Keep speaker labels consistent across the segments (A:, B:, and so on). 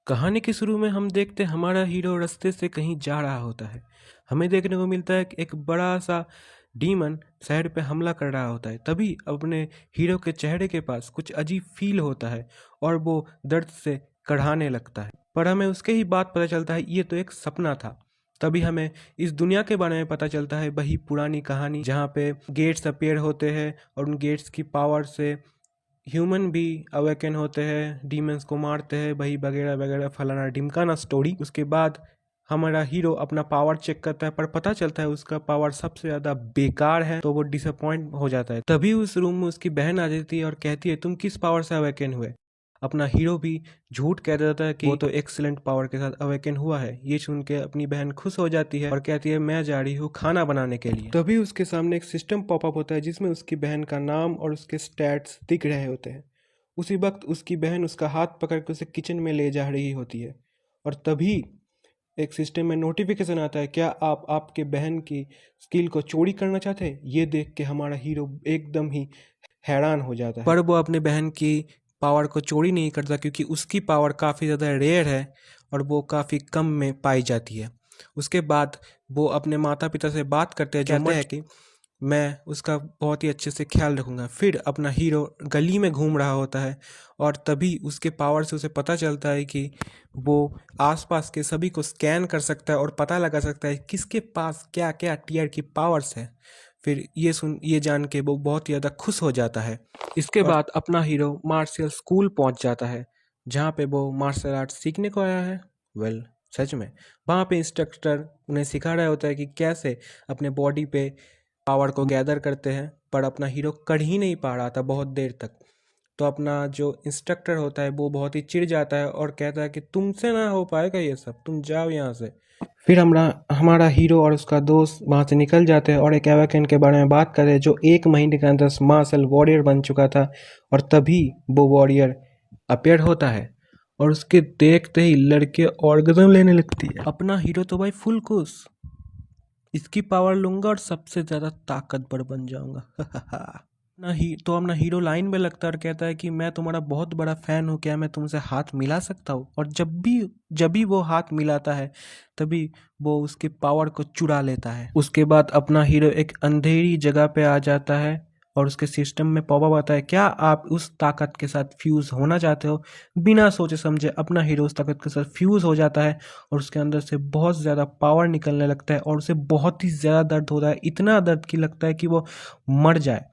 A: कहानी के शुरू में हम देखते हैं हमारा हीरो रास्ते से कहीं जा रहा होता है। हमें देखने को मिलता है कि एक बड़ा सा डीमन शहर पे हमला कर रहा होता है। तभी अपने हीरो के चेहरे के पास कुछ अजीब फील होता है और वो दर्द से कढ़ाने लगता है। पर हमें उसके ही बाद पता चलता है ये तो एक सपना था। तभी हमें इस दुनिया के बारे में पता चलता है, वही पुरानी कहानी जहाँ पे गेट्स अपीयर होते हैं और उन गेट्स की पावर से ह्यूमन भी अवेकन होते हैं, डीमंस को मारते हैं, वही वगैरह वगैरह फलाना ढिमकाना स्टोरी। उसके बाद हमारा हीरो अपना पावर चेक करता है, पर पता चलता है उसका पावर सबसे ज्यादा बेकार है। तो वो डिसअपॉइंट हो जाता है। तभी उस रूम में उसकी बहन आ जाती है और कहती है तुम किस पावर से अवेकन हुए। अपना हीरो भी झूठ कह देता है कि वो तो एक्सीलेंट पावर के साथ अवेकन हुआ है। ये सुन के अपनी बहन खुश हो जाती है और कहती है मैं जा रही हूँ खाना बनाने के लिए। तभी उसके सामने एक सिस्टम पॉपअप होता है जिसमें उसकी बहन का नाम और उसके स्टैट्स दिख रहे होते हैं। उसी वक्त उसकी बहन उसका हाथ पकड़ के उसे किचन में ले जा रही होती है और तभी एक सिस्टम में नोटिफिकेशन आता है, क्या आप आपके बहन की स्किल को चोरी करना चाहते हैं। ये देख के हमारा हीरो एकदम ही हैरान हो जाता है। पर वो अपने बहन की पावर को चोरी नहीं करता क्योंकि उसकी पावर काफ़ी ज़्यादा रेयर है और वो काफ़ी कम में पाई जाती है। उसके बाद वो अपने माता पिता से बात करते हैं, कहते हैं कि मैं उसका बहुत ही अच्छे से ख्याल रखूंगा। फिर अपना हीरो गली में घूम रहा होता है और तभी उसके पावर से उसे पता चलता है कि वो आसपास के सभी को स्कैन कर सकता है और पता लगा सकता है किसके पास क्या क्या टीयर की पावर्स है। फिर ये जान के वो बहुत ही ज़्यादा खुश हो जाता है। इसके बाद अपना हीरो मार्शल स्कूल पहुंच जाता है जहाँ पे वो मार्शल आर्ट सीखने को आया है। सच में वहाँ पे इंस्ट्रक्टर उन्हें सिखा रहा होता है कि कैसे अपने बॉडी पे पावर को गैदर करते हैं, पर अपना हीरो कर ही नहीं पा रहा था बहुत देर तक। तो अपना जो इंस्ट्रक्टर होता है वो बहुत ही चिढ़ जाता है और कहता है कि तुमसे ना हो पाएगा ये सब, तुम जाओ यहाँ से। फिर हमारा हीरो और उसका दोस्त वहाँ से निकल जाते हैं और एक एवाकेन के बारे में बात करें जो 1 महीने के अंदर मार्शल वॉरियर बन चुका था। और तभी वो वॉरियर अपेयर होता है और उसके देखते ही लड़के ऑर्गेजम लेने लगती है। अपना हीरो तो भाई फुल खुश, इसकी पावर लूंगा और सबसे ज्यादा ताकतवर बन जाऊंगा। अपना हीरो लाइन में लगता है और कहता है कि मैं तुम्हारा बहुत बड़ा फैन हूँ, क्या मैं तुमसे हाथ मिला सकता हूँ। और जब भी वो हाथ मिलाता है तभी वो उसके पावर को चुरा लेता है। उसके बाद अपना हीरो एक अंधेरी जगह पे आ जाता है और उसके सिस्टम में पॉपअप आता है, क्या आप उस ताकत के साथ फ्यूज होना चाहते हो। बिना सोचे समझे अपना हीरो उस ताकत के साथ फ्यूज हो जाता है और उसके अंदर से बहुत ज़्यादा पावर निकलने लगता है और उसे बहुत ही ज़्यादा दर्द होता है, इतना दर्द की लगता है कि वो मर जाए।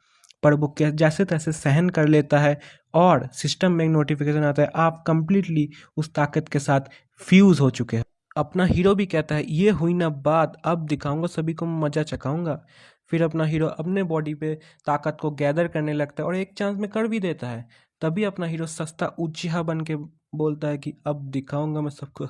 A: पर वो जैसे तैसे सहन कर लेता है और सिस्टम में एक नोटिफिकेशन आता है, आप कंप्लीटली उस ताकत के साथ फ्यूज हो चुके हैं। अपना हीरो भी कहता है ये हुई ना बात, अब दिखाऊंगा सभी को, मजा चखाऊंगा। फिर अपना हीरो अपने बॉडी पे ताकत को गैदर करने लगता है और एक चांस में कर भी देता है। तभी अपना हीरो सस्ता उचिहा बन के बोलता है कि अब दिखाऊंगा मैं सबको।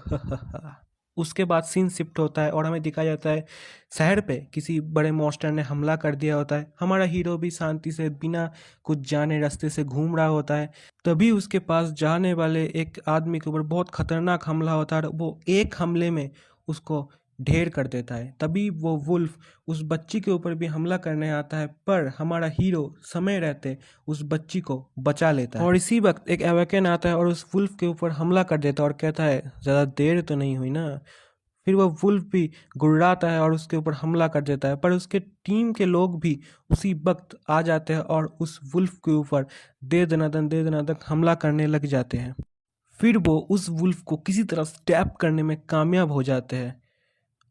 A: उसके बाद सीन शिफ्ट होता है और हमें दिखाया जाता है शहर पे किसी बड़े मॉन्स्टर ने हमला कर दिया होता है। हमारा हीरो भी शांति से बिना कुछ जाने रास्ते से घूम रहा होता है। तभी उसके पास जाने वाले एक आदमी के ऊपर बहुत खतरनाक हमला होता है और वो एक हमले में उसको ढेर कर देता है। तभी वो वुल्फ उस बच्ची के ऊपर भी हमला करने आता है, पर हमारा हीरो समय रहते उस बच्ची को बचा लेता है। और इसी वक्त एक एवेकन आता है और उस वुल्फ के ऊपर हमला कर देता है और कहता है ज़्यादा देर तो नहीं हुई ना। फिर वो वुल्फ भी गुर्राता है और उसके ऊपर हमला कर देता है, पर उसके टीम के लोग भी उसी वक्त आ जाते हैं और उस वुल्फ के ऊपर दे दनादन हमला करने लग जाते हैं। फिर वो उस वुल्फ को किसी तरह स्टैप करने में कामयाब हो जाते हैं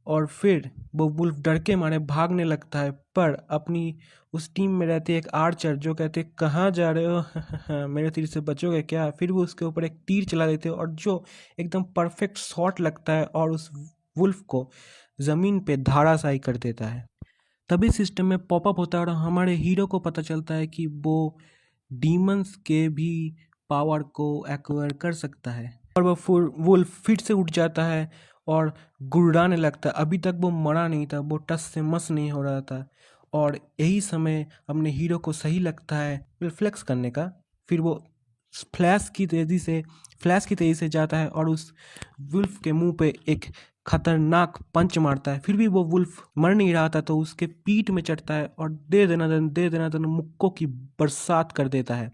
A: और फिर वो वुल्फ डर के मारे भागने लगता है। पर अपनी उस टीम में रहते एक आर्चर जो कहते कहाँ जा रहे हो, मेरे तीर से बचोगे क्या। फिर वो उसके ऊपर एक तीर चला देते हैं और जो एकदम परफेक्ट शॉट लगता है और उस वुल्फ को ज़मीन पे धराशायी कर देता है। तभी सिस्टम में पॉपअप होता है और हमारे हीरो को पता चलता है कि वो डीमंस के भी पावर को एक्वायर कर सकता है। और वो वुल्फ फिर से उठ जाता है और गुर्राने लगता है। अभी तक वो मरा नहीं था, वो टस से मस नहीं हो रहा था। और यही समय अपने हीरो को सही लगता है रिफ्लेक्स करने का। फिर वो फ्लैश की तेज़ी से जाता है और उस वुल्फ के मुंह पे एक खतरनाक पंच मारता है। फिर भी वो वुल्फ मर नहीं रहा था तो उसके पीठ में चढ़ता है और दे देना दन मुक्कों की बरसात कर देता है।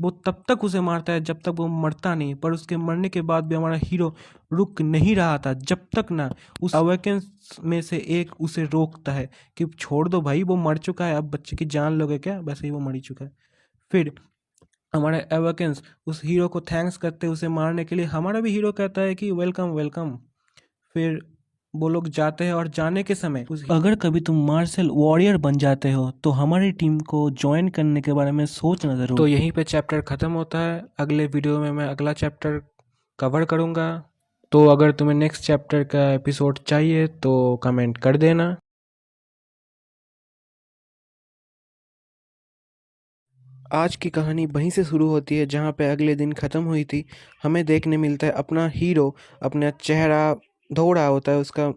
A: वो तब तक उसे मारता है जब तक वो मरता नहीं, पर उसके मरने के बाद भी हमारा हीरो रुक नहीं रहा था, जब तक ना उस अवेकेंस में से एक उसे रोकता है कि छोड़ दो भाई, वो मर चुका है, अब बच्चे की जान लोगे क्या, वैसे ही वो मर ही चुका है। फिर हमारे एवेकेंस उस हीरो को थैंक्स करते उसे मारने के लिए, हमारा भी हीरो कहता है कि वेलकम वेलकम। फिर वो लोग जाते हैं और जाने के समय अगर कभी तुम मार्शल वॉरियर बन जाते हो तो हमारी टीम को ज्वाइन करने के बारे में सोचना जरूर। तो यहीं पे चैप्टर ख़त्म होता है। अगले वीडियो में मैं अगला चैप्टर कवर करूँगा। तो अगर तुम्हें नेक्स्ट चैप्टर का एपिसोड चाहिए तो कमेंट कर देना। आज की कहानी वहीं से शुरू होती है जहाँ पे अगले दिन ख़त्म हुई थी। हमें देखने मिलता है अपना हीरो अपना चेहरा धो रहा होता है, उसका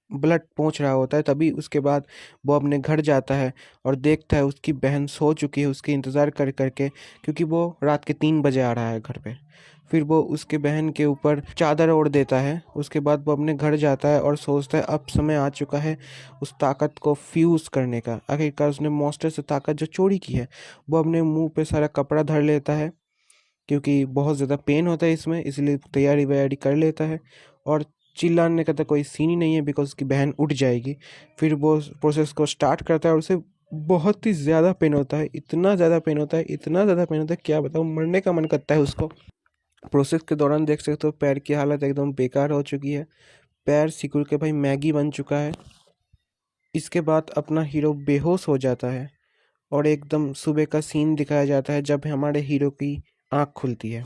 A: ब्लड पोंछ रहा होता है। तभी उसके बाद वो अपने घर जाता है और देखता है उसकी बहन सो चुकी है उसके इंतज़ार कर करके, क्योंकि वो रात के 3 बजे आ रहा है घर पे। फिर वो उसके बहन के ऊपर चादर ओढ़ देता है। उसके बाद वो अपने घर जाता है और सोचता है अब समय आ चुका है उस ताकत को फ्यूज़ करने का। आखिरकार उसने मॉन्स्टर से ताकत जो चोरी की है, वो अपने मुंह पे सारा कपड़ा धर लेता है, क्योंकि बहुत ज़्यादा पेन होता है इसमें, इसलिए तैयारी वैयारी कर लेता है। और चिल्लाने का तो कोई सीन ही नहीं है, बिकॉज उसकी बहन उठ जाएगी। फिर वो प्रोसेस को स्टार्ट करता है और उसे बहुत ही ज़्यादा पेन होता है, इतना ज़्यादा पेन होता है, इतना ज़्यादा पेन होता है क्या बताऊँ, मरने का मन करता है उसको। प्रोसेस के दौरान देख सकते हो पैर की हालत एकदम बेकार हो चुकी है, पैर सिकुड़ के भाई मैगी बन चुका है। इसके बाद अपना हीरो बेहोश हो जाता है और एकदम सुबह का सीन दिखाया जाता है जब हमारे हीरो की आँख खुलती है।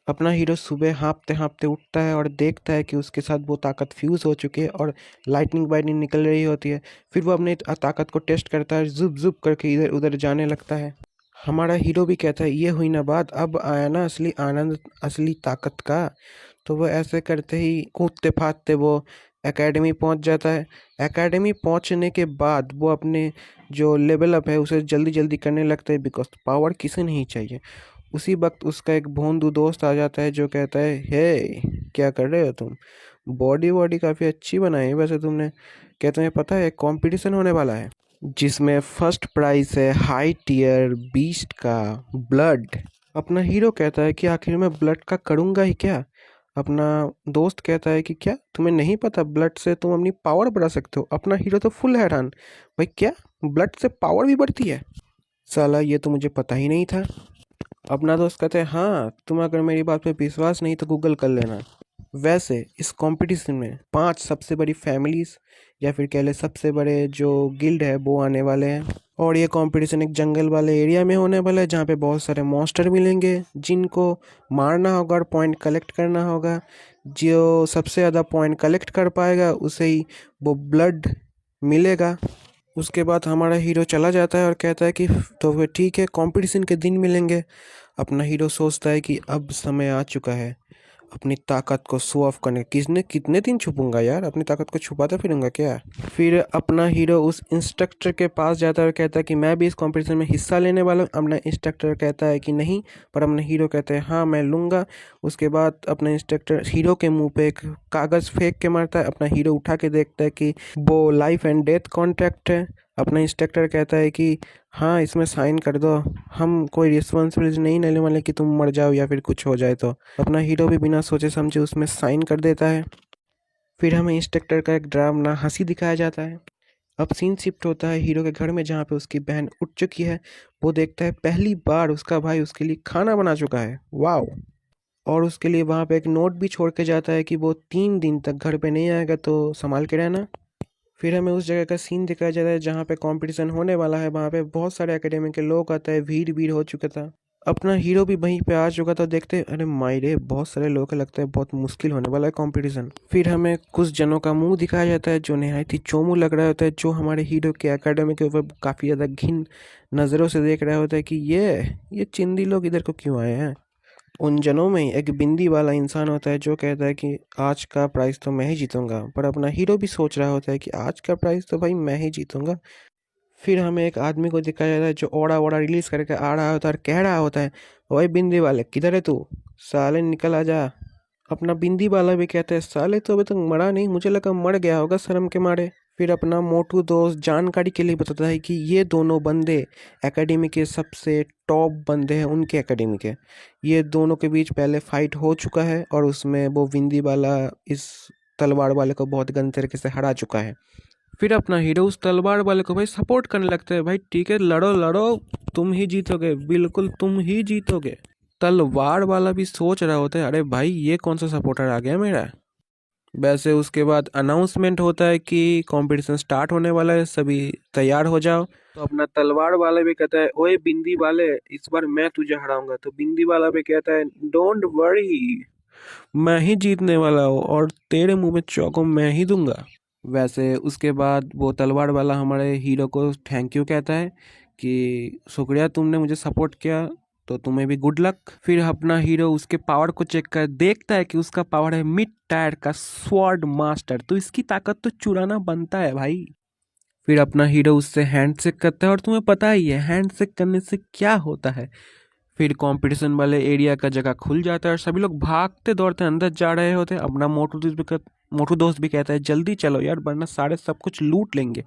A: अपना हीरो सुबह हाँफते हाँफते उठता है और देखता है कि उसके साथ वो ताकत फ्यूज़ हो चुकी है और लाइटनिंग वाइटनिंग निकल रही होती है। फिर वो अपने ताकत को टेस्ट करता है, ज़ुप ज़ुप करके इधर उधर जाने लगता है। हमारा हीरो भी कहता है ये हुई ना बात, अब आया ना असली आनंद असली ताकत का। तो वो ऐसे करते ही कूदते फादते वो एकेडमी पहुंच जाता है। एकेडमी पहुंचने के बाद वो अपने जो लेवल अप है उसे जल्दी जल्दी करने लगता है, बिकॉज पावर किसे नहीं चाहिए। उसी वक्त उसका एक भोंदू दोस्त आ जाता है जो कहता है हे क्या कर रहे हो तुम, बॉडी वॉडी काफ़ी अच्छी बनाई है वैसे तुमने। क्या तुम्हें पता है कंपटीशन होने वाला है जिसमें फर्स्ट प्राइज है हाई टियर बीस्ट का ब्लड। अपना हीरो कहता है कि आखिर मैं ब्लड का करूँगा ही क्या। अपना दोस्त कहता है कि क्या तुम्हें नहीं पता ब्लड से तुम अपनी पावर बढ़ा सकते हो। अपना हीरो तो फुल हैरान, भाई क्या ब्लड से पावर भी बढ़ती है, साला ये तो मुझे पता ही नहीं था। अपना दोस्त कहते हैं हाँ तुम अगर मेरी बात पे विश्वास नहीं तो गूगल कर लेना। वैसे इस कंपटीशन में 5 सबसे बड़ी फैमिलीज या फिर कह ले सबसे बड़े जो गिल्ड है वो आने वाले हैं। और ये कंपटीशन एक जंगल वाले एरिया में होने वाला है जहाँ पे बहुत सारे मॉन्स्टर मिलेंगे जिनको मारना होगा और पॉइंट कलेक्ट करना होगा। जो सबसे ज़्यादा पॉइंट कलेक्ट कर पाएगा उसे ही वो ब्लड मिलेगा। उसके बाद हमारा हीरो चला जाता है और कहता है कि तो फिर ठीक है कंपटीशन के दिन मिलेंगे। अपना हीरो सोचता है कि अब समय आ चुका है अपनी ताकत को शो ऑफ करने। किसने कितने दिन छुपूंगा यार, अपनी ताकत को छुपाता फिरूंगा क्या। फिर अपना हीरो उस इंस्ट्रक्टर के पास जाता है और कहता है कि मैं भी इस कंपटीशन में हिस्सा लेने वाला हूँ। अपना इंस्ट्रक्टर कहता है कि नहीं, पर अपना हीरो कहता है हाँ मैं लूँगा। उसके बाद अपना इंस्ट्रक्टर हीरो के मुंह पे एक कागज़ फेंक के मारता है। अपना हीरो उठा के देखता है कि वो लाइफ एंड डेथ कॉन्ट्रैक्ट है। अपना इंस्ट्रक्टर कहता है कि हाँ इसमें साइन कर दो, हम कोई रिस्पॉन्सिबिलिटी नहीं लेने वाले कि तुम मर जाओ या फिर कुछ हो जाए। तो अपना हीरो भी बिना सोचे समझे उसमें साइन कर देता है। फिर हमें इंस्ट्रक्टर का एक ड्रामना हंसी दिखाया जाता है। अब सीन शिफ्ट होता है हीरो के घर में जहाँ पे उसकी बहन उठ चुकी है। वो देखता है पहली बार उसका भाई उसके लिए खाना बना चुका है, वाओ। और उसके लिए वहाँ पे एक नोट भी छोड़ के जाता है कि वो 3 दिन तक घर पे नहीं आएगा तो संभाल के रहना। फिर हमें उस जगह का सीन दिखाया जाता है जहाँ पे कंपटीशन होने वाला है। वहाँ पे बहुत सारे एकेडमी के लोग आते हैं, भीड़ भीड़ हो चुका था। अपना हीरो भी वहीं पे आ चुका था। देखते अरे मायरे बहुत सारे लोग हैं, लगता है बहुत मुश्किल होने वाला है कंपटीशन। फिर हमें कुछ जनों का मुंह दिखाया जाता है जो नहायत ही चोमू लग रहा होता है, जो हमारे हीरो के एकेडमी के ऊपर काफ़ी ज़्यादा घिन नज़रों से देख रहा होता है कि ये चिंदी लोग इधर को क्यों आए हैं। उन जनों में एक बिंदी वाला इंसान होता है जो कहता है कि आज का प्राइज़ तो मैं ही जीतूंगा। पर अपना हीरो भी सोच रहा होता है कि आज का प्राइज़ तो भाई मैं ही जीतूंगा। फिर हमें एक आदमी को दिखाया जाता है जो ओड़ा ओड़ा रिलीज करके आ रहा होता है और कह रहा होता है ओए बिंदी वाले किधर है तू, साले निकल आ जा। अपना बिंदी वाला भी कहता है साले तो अभी तक मरा नहीं, मुझे लगा मर गया होगा शर्म के मारे। फिर अपना मोटू दोस्त जानकारी के लिए बताता है कि ये दोनों बंदे एकेडमी के सबसे टॉप बंदे हैं उनके एकेडमी के। ये दोनों के बीच पहले फाइट हो चुका है और उसमें वो विंदी वाला इस तलवार वाले को बहुत गंदे तरीके से हरा चुका है। फिर अपना हीरो उस तलवार वाले को भाई सपोर्ट करने लगता है, भाई ठीक है लड़ो लड़ो, तुम ही जीतोगे, बिल्कुल तुम ही जीतोगे। तलवार वाला भी सोच रहा होता है, अरे भाई ये कौन सा सपोर्टर आ गया मेरा। वैसे उसके बाद अनाउंसमेंट होता है कि कंपटीशन स्टार्ट होने वाला है, सभी तैयार हो जाओ। तो अपना तलवार वाला भी कहता है, ओए बिंदी वाले, इस बार मैं तुझे हराऊंगा। तो बिंदी वाला भी कहता है, डोंट वरी, मैं ही जीतने वाला हूँ और तेरे मुंह में चौको मैं ही दूंगा। वैसे उसके बाद वो तलवार वाला हमारे हीरो को थैंक यू कहता है कि शुक्रिया तुमने मुझे सपोर्ट किया, तो तुम्हें भी गुड लक। फिर अपना हीरो उसके पावर को चेक कर देखता है कि उसका पावर है मिड टायर का स्वॉर्ड मास्टर, तो इसकी ताकत तो चुराना बनता है भाई। फिर अपना हीरो उससे हैंड शेक करता है और तुम्हें पता ही है हैंड शेक करने से क्या होता है। फिर कंपटीशन वाले एरिया का जगह खुल जाता है और सभी लोग भागते दौड़ते अंदर जा रहे होते हैं। अपना मोटू दोस्त भी कहता है जल्दी चलो यार, वरना सारे सब कुछ लूट लेंगे।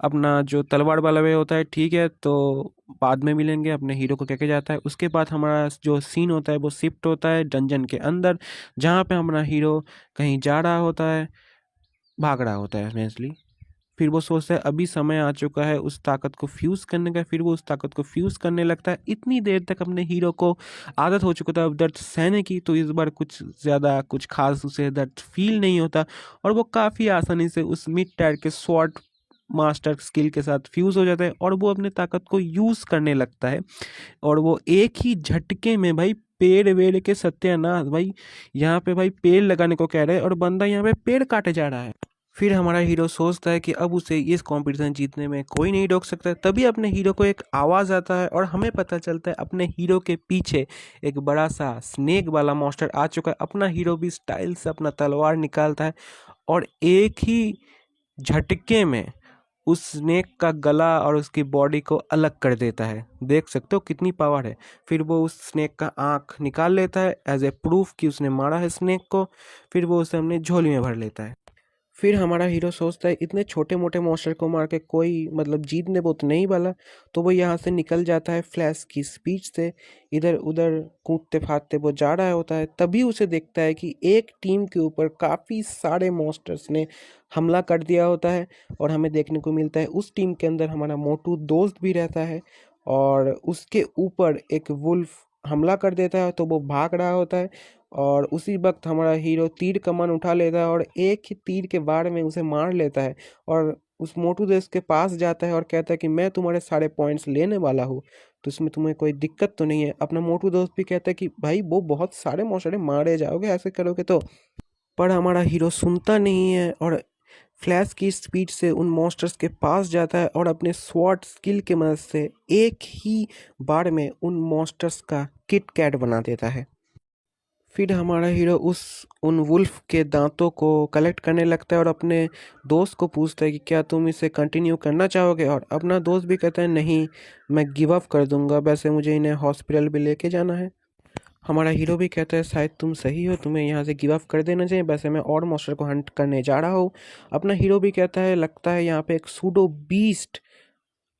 A: अपना जो तलवार वाला वे होता है, ठीक है तो बाद में मिलेंगे, अपने हीरो को कह के जाता है। उसके बाद हमारा जो सीन होता है वो शिफ्ट होता है डंजन के अंदर, जहाँ पे हमारा हीरो कहीं जा रहा होता है, भाग रहा होता है नेचुरली। फिर वो सोचता है अभी समय आ चुका है उस ताकत को फ्यूज करने का। फिर वो उस ताकत को फ्यूज करने लगता है। इतनी देर तक अपने हीरो को आदत हो चुका था अब दर्द सहने की, तो इस बार कुछ ज़्यादा कुछ खास उसे दर्द फील नहीं होता और वो काफ़ी आसानी से उस मिड टायर के स्वॉर्ड मास्टर स्किल के साथ फ्यूज हो जाता है और वो अपने ताकत को यूज करने लगता है। और वो एक ही झटके में भाई पेड़ वेड़ के सत्यानाश, भाई यहाँ पे भाई पेड़ लगाने को कह रहे हैं और बंदा यहाँ पे पेड़ काटे जा रहा है। फिर हमारा हीरो सोचता है कि अब उसे इस कंपटीशन जीतने में कोई नहीं रोक सकता। तभी अपने हीरो को एक आवाज़ आता है और हमें पता चलता है अपने हीरो के पीछे एक बड़ा सा स्नेक वाला मॉन्स्टर आ चुका है। अपना हीरो भी स्टाइल से अपना तलवार निकालता है और एक ही झटके में उस स्नेक का गला और उसकी बॉडी को अलग कर देता है। देख सकते हो कितनी पावर है। फिर वो उस स्नेक का आँख निकाल लेता है एज ए प्रूफ कि उसने मारा है स्नेक को। फिर वो उसे अपनी झोली में भर लेता है। फिर हमारा हीरो सोचता है इतने छोटे मोटे मॉन्स्टर को मार के कोई मतलब जीतने वो तो नहीं वाला, तो वो यहाँ से निकल जाता है फ्लैश की स्पीड से। इधर उधर कूदते फादते वो जा रहा होता है, तभी उसे देखता है कि एक टीम के ऊपर काफ़ी सारे मॉन्स्टर्स ने हमला कर दिया होता है। और हमें देखने को मिलता है उस टीम के अंदर हमारा मोटू दोस्त भी रहता है और उसके ऊपर एक वुल्फ हमला कर देता है, तो वो भाग रहा होता है। और उसी वक्त हमारा हीरो तीर कमान उठा लेता है और एक ही तीर के वार में उसे मार लेता है। और उस मोटू देश के पास जाता है और कहता है कि मैं तुम्हारे सारे पॉइंट्स लेने वाला हूँ, तो इसमें तुम्हें कोई दिक्कत तो नहीं है। अपना मोटू दोस्त भी कहता है कि भाई वो बहुत सारे मौसरे मारे जाओगे ऐसे करोगे तो। पर हमारा हीरो सुनता नहीं है और फ्लैश की स्पीड से उन मॉन्स्टर्स के पास जाता है और अपने स्वॉर्ड स्किल के मदद से एक ही बार में उन मॉन्स्टर्स का किट कैट बना देता है। फिर हमारा हीरो उन वुल्फ के दांतों को कलेक्ट करने लगता है और अपने दोस्त को पूछता है कि क्या तुम इसे कंटिन्यू करना चाहोगे। और अपना दोस्त भी कहता है नहीं, मैं गिव अप कर दूंगा, वैसे मुझे इन्हें हॉस्पिटल भी लेके जाना है। हमारा हीरो भी कहता है शायद तुम सही हो, तुम्हें यहाँ से गिव अप कर देना चाहिए, वैसे मैं और मॉन्स्टर को हंट करने जा रहा हूँ। अपना हीरो भी कहता है लगता है यहाँ पे एक सूडो बीस्ट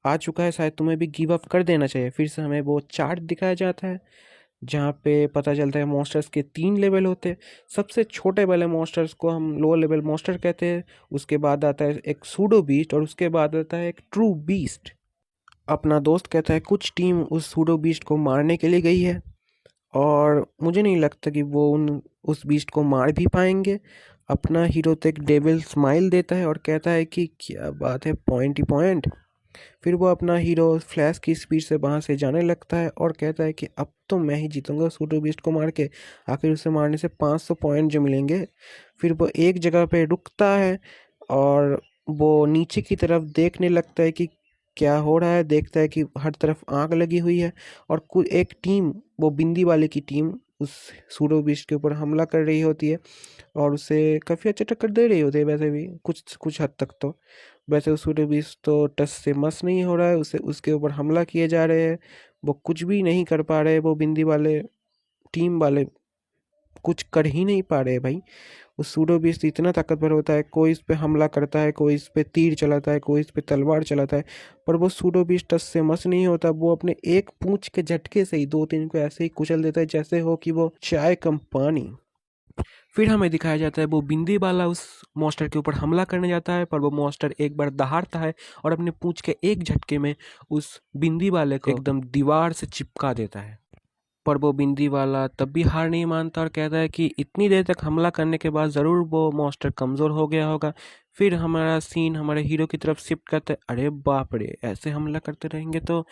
A: आ चुका है, शायद तुम्हें भी गिव अप कर देना चाहिए। फिर से हमें वो चार्ट दिखाया जाता है जहाँ पे पता चलता है मॉन्स्टर्स के 3 लेवल होते हैं। सबसे छोटे वाले मॉन्स्टर्स को हम लो लेवल मॉन्स्टर कहते हैं। उसके बाद आता है एक सूडो बीस्ट और उसके बाद आता है एक ट्रू बीस्ट। अपना दोस्त कहता है कुछ टीम उस सूडो बीस्ट को मारने के लिए गई है और मुझे नहीं लगता कि वो उस बीस्ट को मार भी पाएंगे। अपना हीरो तो एक डेविल स्माइल देता है और कहता है कि क्या बात है, पॉइंट ही पॉइंट। फिर वो अपना हीरो फ्लैश की स्पीड से वहाँ से जाने लगता है और कहता है कि अब तो मैं ही जीतूंगा सूडो बीस्ट को मार के। आखिर उसे मारने से 500 पॉइंट जो मिलेंगे। फिर वो एक जगह पे रुकता है और वो नीचे की तरफ देखने लगता है कि क्या हो रहा है। देखता है कि हर तरफ आग लगी हुई है और कुछ एक टीम, वो बिंदी वाले की टीम, उस सूडो बीस्ट के ऊपर हमला कर रही होती है और उसे काफ़ी अच्छा टक्कर दे रही होती है। वैसे भी कुछ कुछ हद तक तो वैसे उस सूडो बीस्ट तो टस से मस नहीं हो रहा है, उसे उसके ऊपर हमला किए जा रहे हैं। वो कुछ भी नहीं कर पा रहे वो बिंदी वाले टीम वाले। कुछ कर ही नहीं पा रहे भाई। वो सूडो बीस्ट इतना ताकतवर होता है, कोई इस पे हमला करता है, कोई इस पे तीर चलाता है, कोई इस पे तलवार चलाता है, पर वो सूडो बीस्ट टस से मस नहीं होता। वो अपने एक पूंछ के झटके से ही दो तीन को ऐसे ही कुचल देता है जैसे हो कि वो चाय कम पानी। फिर हमें दिखाया जाता है वो बिंदी वाला उस मॉन्स्टर के ऊपर हमला करने जाता है, पर वो मॉन्स्टर एक बार दहाड़ता है और अपने पूंछ के एक झटके में उस बिंदी वाले को एकदम दीवार से चिपका देता है। पर वो बिंदी वाला तब भी हार नहीं मानता और कहता है कि इतनी देर तक हमला करने के बाद ज़रूर वो मॉन्स्टर कमज़ोर हो गया होगा। फिर हमारा सीन हमारे हीरो की तरफ शिफ्ट करता है। अरे बाप रे, ऐसे हमला करते रहेंगे तो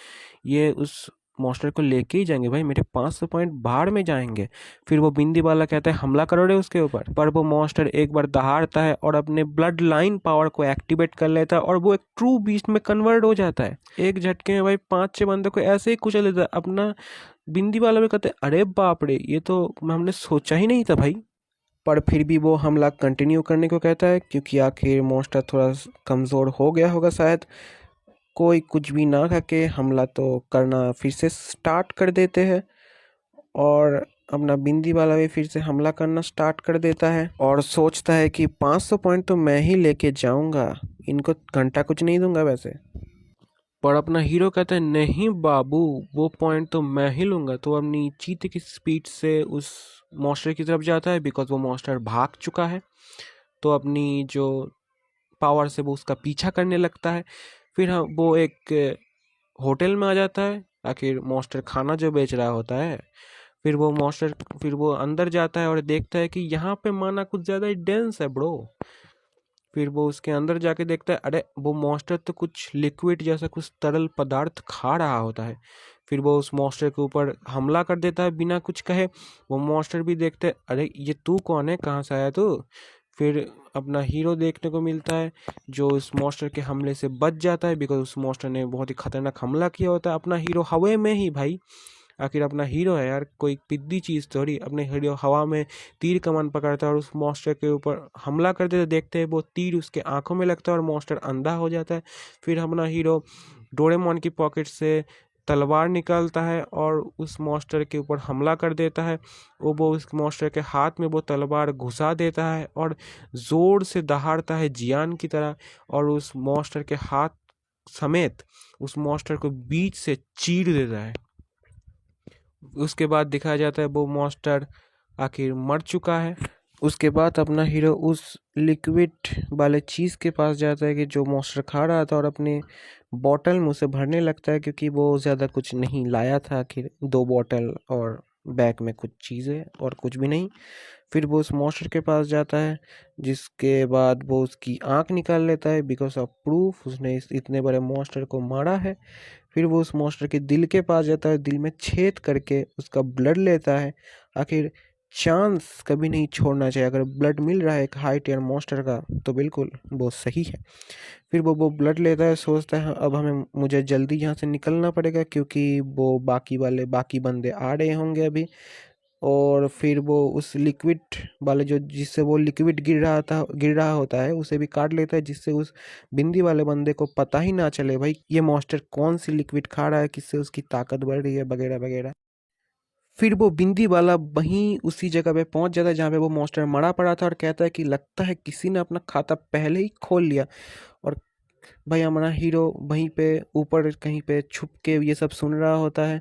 A: ये उस मॉन्स्टर को लेके ही जाएंगे भाई, मेरे 500 पॉइंट बाहर में जाएंगे। फिर वो बिंदी वाला कहता है हमला करो रे उसके ऊपर, पर वो मॉन्स्टर एक बार दहाड़ता है और अपने ब्लड लाइन पावर को एक्टिवेट कर लेता है और वो एक ट्रू बीस्ट में कन्वर्ट हो जाता है। एक झटके में भाई 5-6 बंदों को ऐसे ही कुचल देता है। अपना बिंदी वाला भी कहते अरे बाप रे, ये तो हमने सोचा ही नहीं था भाई। पर फिर भी वो हमला कंटिन्यू करने को कहता है, क्योंकि आखिर मॉन्स्टर थोड़ा कमज़ोर हो गया होगा शायद। कोई कुछ भी ना कह के हमला तो करना फिर से स्टार्ट कर देते हैं, और अपना बिंदी वाला भी फिर से हमला करना स्टार्ट कर देता है और सोचता है कि 500 पॉइंट तो मैं ही लेके जाऊंगा, इनको घंटा कुछ नहीं दूंगा वैसे। पर अपना हीरो कहता है नहीं बाबू, वो पॉइंट तो मैं ही लूँगा। तो अपनी चीते की स्पीड से उस मॉन्स्टर की तरफ जाता है, बिकॉज वो मॉन्स्टर भाग चुका है। तो अपनी जो पावर से वो उसका पीछा करने लगता है। फिर वो एक होटल में आ जाता है, आखिर मॉन्स्टर खाना जो बेच रहा होता है। फिर वो अंदर जाता है और देखता है कि यहाँ पे माना कुछ ज़्यादा ही डेंस है ब्रो। फिर वो उसके अंदर जाके देखता है, अरे वो मॉन्स्टर तो कुछ लिक्विड जैसा कुछ तरल पदार्थ खा रहा होता है। फिर वो उस मॉन्स्टर के ऊपर हमला कर देता है बिना कुछ कहे। वो मॉन्स्टर भी देखते है, अरे ये तू कौन है, कहाँ से आया तू। फिर अपना हीरो देखने को मिलता है जो उस मॉन्स्टर के हमले से बच जाता है, बिकॉज उस मॉन्स्टर ने बहुत ही खतरनाक हमला किया होता है। अपना हीरो हवा में ही भाई, आखिर अपना हीरो है यार, कोई पिद्दी चीज़ थोड़ी। अपने हीरो हवा में तीर कमान पकड़ता है और उस मॉन्स्टर के ऊपर हमला करते थे। देखते हैं वो तीर उसके आंखों में लगता है और मॉन्स्टर अंधा हो जाता है। फिर अपना हीरो डोरेमोन की पॉकेट से तलवार निकालता है और उस मॉन्स्टर के ऊपर हमला कर देता है। वो उस मॉन्स्टर के हाथ में वो तलवार घुसा देता है और ज़ोर से दहाड़ता है जियान की तरह, और उस मॉन्स्टर के हाथ समेत उस मॉन्स्टर को बीच से चीर देता है। उसके बाद दिखाया जाता है वो मॉन्स्टर आखिर मर चुका है। उसके बाद अपना हीरो उस लिक्विड वाले चीज़ के पास जाता है कि जो मॉन्स्टर खा रहा था, और अपने बॉटल मुँह से भरने लगता है, क्योंकि वो ज़्यादा कुछ नहीं लाया था। आखिर 2 बॉटल और बैग में कुछ चीज़ें और कुछ भी नहीं। फिर वो उस मॉन्स्टर के पास जाता है, जिसके बाद वो उसकी आँख निकाल लेता है, बिकॉज ऑफ प्रूफ उसने इस इतने बड़े मॉन्स्टर को मारा है। फिर वो उस मॉन्स्टर के दिल के पास जाता है, दिल में छेद करके उसका ब्लड लेता है। आखिर चांस कभी नहीं छोड़ना चाहिए, अगर ब्लड मिल रहा है एक हाई टियर मॉन्स्टर का तो बिल्कुल वो सही है। फिर वो ब्लड लेता है, सोचता है अब मुझे जल्दी यहाँ से निकलना पड़ेगा, क्योंकि वो बाकी बंदे आ रहे होंगे अभी। और फिर वो उस लिक्विड वाले जो जिससे वो लिक्विड गिर रहा होता है, उसे भी काट लेता है, जिससे उस बिंदी वाले बंदे को पता ही ना चले भाई ये मॉन्स्टर कौन सी लिक्विड खा रहा है, किससे उसकी ताकत बढ़ रही है वगैरह वगैरह। फिर वो बिंदी वाला वहीं उसी जगह पे पहुंच जाता है जहाँ पे वो मॉन्स्टर मरा पड़ा था, और कहता है कि लगता है किसी ने अपना खाता पहले ही खोल लिया। और भाई हमारा हीरो वहीं पे ऊपर कहीं पे छुप के ये सब सुन रहा होता है।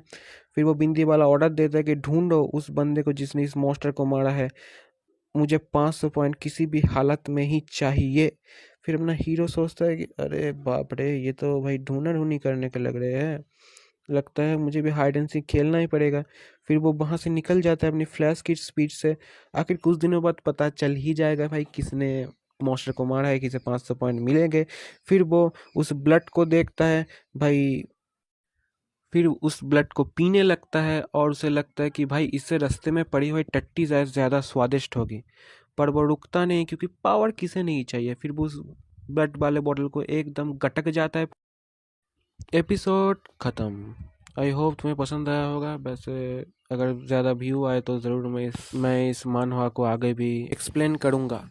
A: फिर वो बिंदी वाला ऑर्डर देता है कि ढूंढो उस बंदे को जिसने इस मॉन्स्टर को मारा है, मुझे 500 पॉइंट किसी भी हालत में ही चाहिए। फिर अपना हीरो सोचता है कि अरे बाप रे, ये तो भाई ढूंढा ढूंढी करने के लग रहे हैं, लगता है मुझे भी हाइड एंड सीक खेलना ही पड़ेगा। फिर वो वहाँ से निकल जाता है अपनी फ्लैश की स्पीड से। आखिर कुछ दिनों बाद पता चल ही जाएगा भाई किसने मॉन्स्टर को मारा है, किसे 500 पॉइंट मिलेंगे। फिर वो उस ब्लड को देखता है भाई, फिर उस ब्लड को पीने लगता है और उसे लगता है कि भाई इससे रास्ते में पड़ी हुई टट्टी ज़्यादा स्वादिष्ट होगी। पर वो रुकता नहीं, क्योंकि पावर किसे नहीं चाहिए। फिर वो उस ब्लड वाले बॉटल को एकदम गटक जाता है। एपिसोड ख़त्म। आई होप तुम्हें पसंद आया होगा। वैसे अगर ज़्यादा व्यू आए तो ज़रूर मैं इस मानहवा को आगे भी एक्सप्लेन करूँगा।